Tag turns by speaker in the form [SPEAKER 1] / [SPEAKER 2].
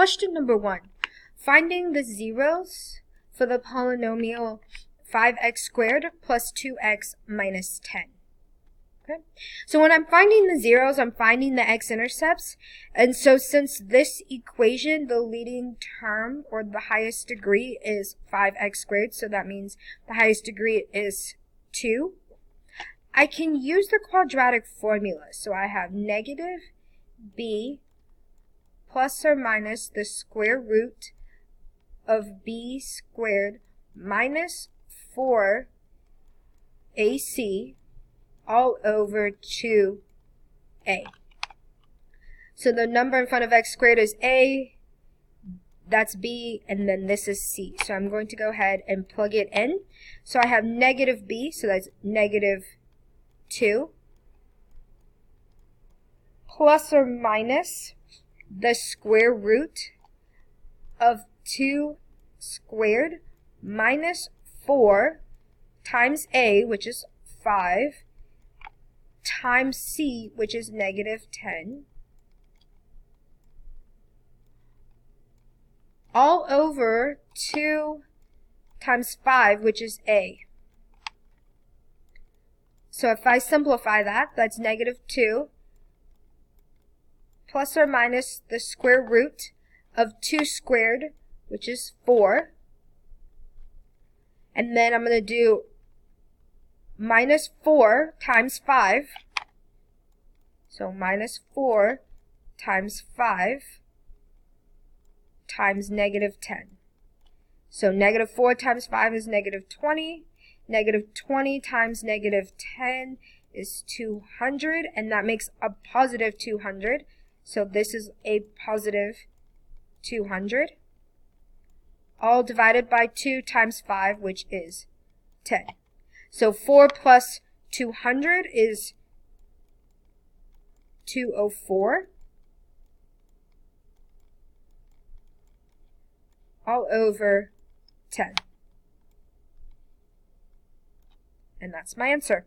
[SPEAKER 1] question number 1. Finding the zeros for the polynomial 5x squared plus 2x minus 10. Okay. So when I'm finding the zeros, I'm finding the x-intercepts. And so since this equation, the leading term or the highest degree is 5x squared, so that means the highest degree is 2. I can use the quadratic formula. So I have negative b plus or minus the square root of b squared minus 4ac all over 2a. So the number in front of x squared is a, that's b, and then this is c. So I'm going to go ahead and plug it in. So I have negative b, so that's negative 2, plus or minus the square root of 2 squared minus 4 times a, which is 5, times c, which is negative 10, all over 2 times 5, which is a. So if I simplify that, that's negative 2 plus or minus the square root of 2 squared, which is 4. And then I'm going to do minus 4 times 5. So minus 4 times 5 times negative 10. So negative 4 times 5 is negative 20. Negative 20 times negative 10 is 200, and that makes a positive 200. So this is a positive 200. All divided by 2 times 5, which is 10. So 4 plus 200 is 204. All over 10. And that's my answer.